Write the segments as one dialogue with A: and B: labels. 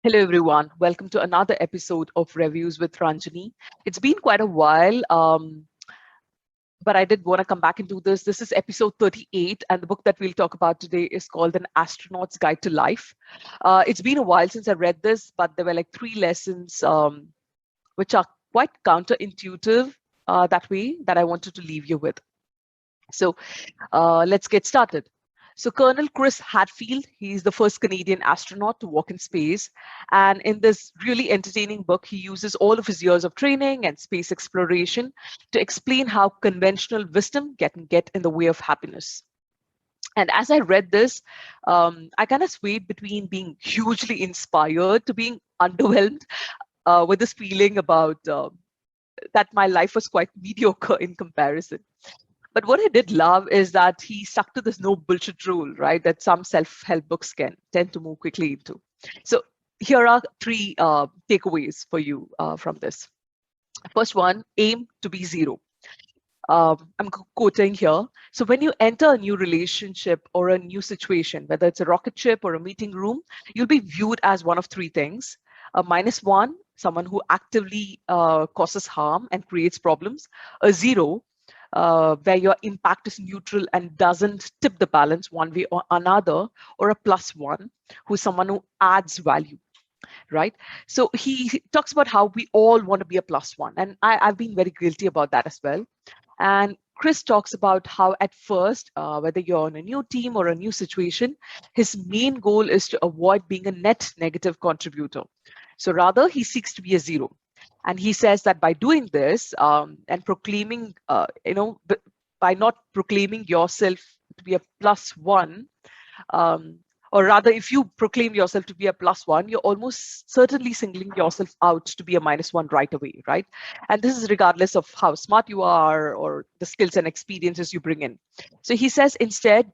A: Hello, everyone. Welcome to another episode of Reviews with Ranjani. It's been quite a while, but I did want to come back and do this. This is episode 38, and the book that we'll talk about today is called An Astronaut's Guide to Life. It's been a while since I read this, but there were like three lessons which are quite counterintuitive that way that I wanted to leave you with. So let's get started. So Colonel Chris Hadfield, he's the first Canadian astronaut to walk in space. And in this really entertaining book, he uses all of his years of training and space exploration to explain how conventional wisdom can get in the way of happiness. And as I read this, I kind of swayed between being hugely inspired to being underwhelmed with this feeling about that my life was quite mediocre in comparison. But what I did love is that he stuck to this no bullshit rule, right? That some self-help books can tend to move quickly into. So here are three takeaways for you from this. First one, aim to be zero. I'm quoting here. So when you enter a new relationship or a new situation, whether it's a rocket ship or a meeting room, you'll be viewed as one of three things. A -1, someone who actively causes harm and creates problems. A 0, where your impact is neutral and doesn't tip the balance one way or another, or a +1, who's someone who adds value, right? So he talks about how we all want to be a +1, and I've been very guilty about that as well. And Chris talks about how at first, whether you're on a new team or a new situation, his main goal is to avoid being a net negative contributor. So rather, he seeks to be a 0. And he says that by doing this and proclaiming, by not proclaiming yourself to be a +1, or rather, if you proclaim yourself to be a +1, you're almost certainly singling yourself out to be a -1 right away, right? And this is regardless of how smart you are or the skills and experiences you bring in. So he says instead,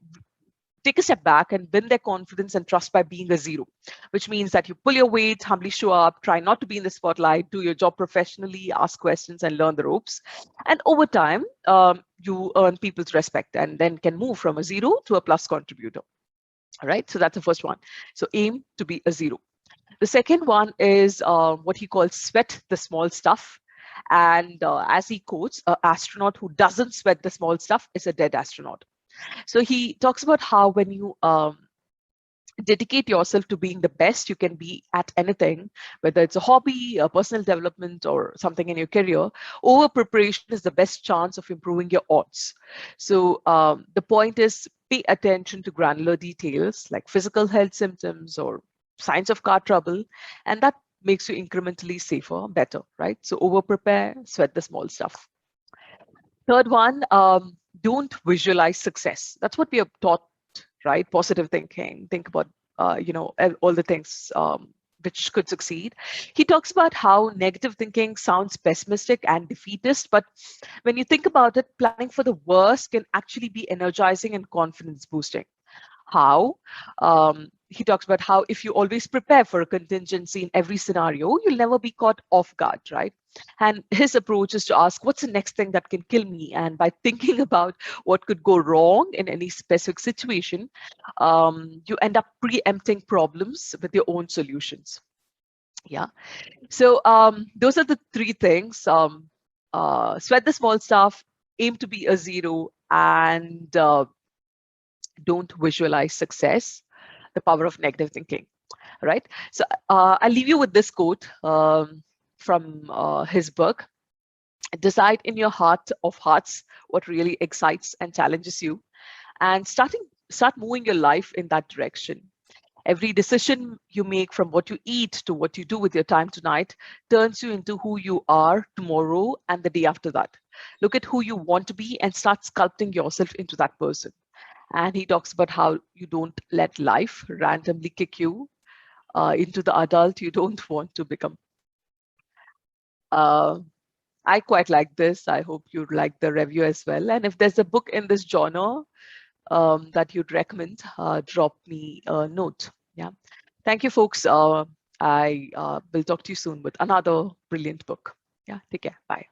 A: take a step back and win their confidence and trust by being a 0, which means that you pull your weight, humbly show up, try not to be in the spotlight, do your job professionally, ask questions, and learn the ropes. And over time, you earn people's respect and then can move from a 0 to a plus contributor. All right, so that's the first one. So aim to be a 0. The second one is what he calls sweat the small stuff. And as he quotes, an astronaut who doesn't sweat the small stuff is a dead astronaut. So he talks about how when you dedicate yourself to being the best you can be at anything, whether it's a hobby, a personal development, or something in your career, over preparation is the best chance of improving your odds. So the point is, pay attention to granular details like physical health symptoms or signs of car trouble, and that makes you incrementally safer, better, right? So over prepare, sweat the small stuff. Third one, don't visualize success. That's what we are taught, right? Positive thinking, think about, all the things which could succeed. He talks about how negative thinking sounds pessimistic and defeatist, but when you think about it, planning for the worst can actually be energizing and confidence boosting. How? He talks about how if you always prepare for a contingency in every scenario, you'll never be caught off guard, right? And his approach is to ask, what's the next thing that can kill me? And by thinking about what could go wrong in any specific situation, you end up preempting problems with your own solutions. Yeah. So those are the three things. Sweat the small stuff, aim to be a 0, and don't visualize success, the power of negative thinking, right? So I'll leave you with this quote from his book. Decide in your heart of hearts what really excites and challenges you, and start moving your life in that direction. Every decision you make, from what you eat to what you do with your time tonight, turns you into who you are tomorrow and the day after that. Look at who you want to be and start sculpting yourself into that person. And he talks about how you don't let life randomly kick you into the adult you don't want to become. Uh, I quite like this. I hope you like the review as well. And if there's a book in this genre that you'd recommend, drop me a note. Yeah. Thank you, folks. I will talk to you soon with another brilliant book. Yeah. Take care. Bye.